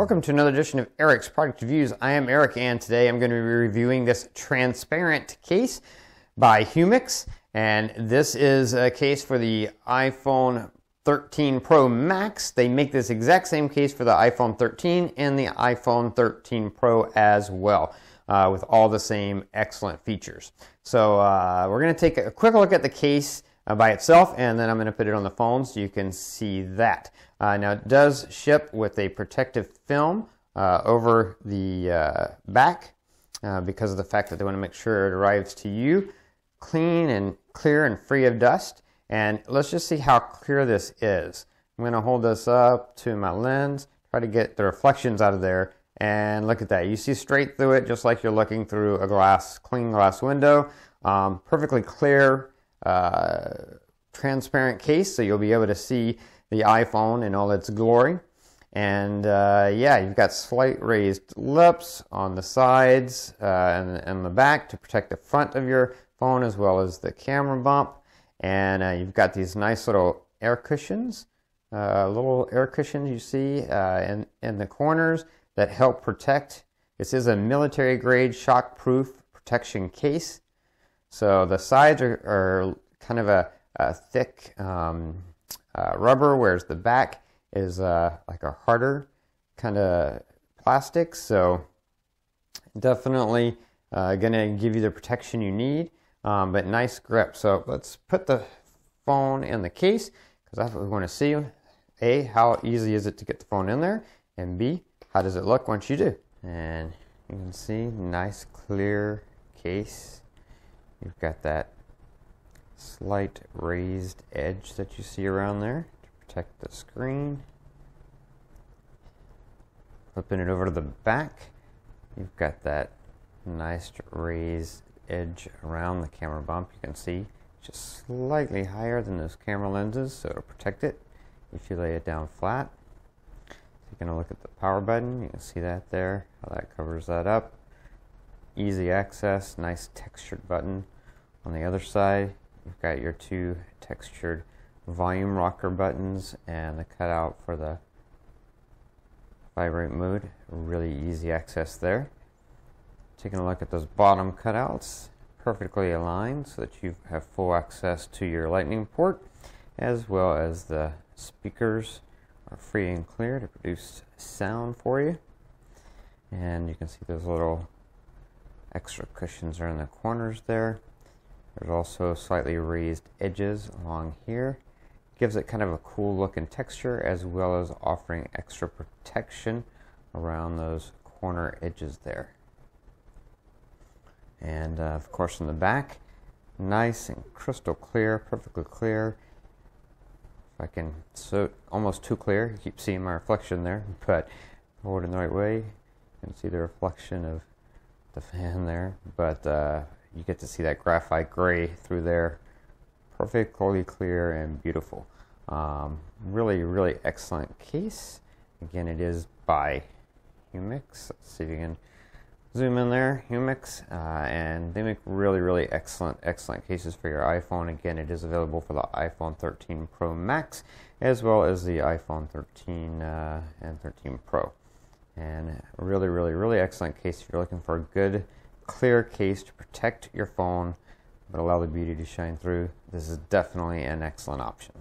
Welcome to another edition of Eric's Product Reviews. I am Eric, and today I'm going to be reviewing this transparent case by Humix. And this is a case for the iPhone 13 Pro Max. They make this exact same case for the iPhone 13 and the iPhone 13 Pro as well, with all the same excellent features. So we're going to take a quick look at the case by itself, and then I'm going to put it on the phone so you can see that. Now it does ship with a protective film over the back because of the fact that they want to make sure it arrives to you clean and clear and free of dust. And let's just see how clear this is. I'm going to hold this up to my lens, try to get the reflections out of there, and look at that. You see straight through it just like you're looking through a clean glass window. Perfectly clear, transparent case, so you'll be able to see the iPhone in all its glory. And yeah, you've got slight raised lips on the sides and the back to protect the front of your phone as well as the camera bump. And you've got these nice little air cushions, you see in the corners that help protect. This is a military grade shock-proof protection case. So the sides are kind of a thick rubber, whereas the back is like a harder kind of plastic. So definitely going to give you the protection you need, but nice grip. So let's put the phone in the case because that's what we want to see. A, how easy is it to get the phone in there? And B, how does it look once you do? And you can see, nice clear case. You've got that slight raised edge that you see around there to protect the screen. Flipping it over to the back, you've got that nice raised edge around the camera bump. You can see just slightly higher than those camera lenses, so it'll protect it if you lay it down flat. Taking a look at the power button, you can see that there, how that covers that up. Easy access, nice textured button. On the other side, you've got your two textured volume rocker buttons and the cutout for the vibrate mode. Really easy access there. Taking a look at those bottom cutouts, perfectly aligned so that you have full access to your lightning port, as well as the speakers are free and clear to produce sound for you. And you can see those little extra cushions are in the corners there. There's also slightly raised edges along here. Gives it kind of a cool look and texture, as well as offering extra protection around those corner edges there. And of course in the back, nice and crystal clear, perfectly clear. If I can, so almost too clear. You keep seeing my reflection there, but hold it in the right way. You can see the reflection of the fan there, but you get to see that graphite gray through there. Perfectly clear and beautiful. Really, really excellent case. Again, it is by Humix. Let's see if you can zoom in there. Humix, and they make really, really excellent cases for your iPhone. Again, it is available for the iPhone 13 Pro Max, as well as the iPhone 13 and 13 Pro. And really, really, really excellent case if you're looking for a good, clear case to protect your phone but allow the beauty to shine through. This is definitely an excellent option.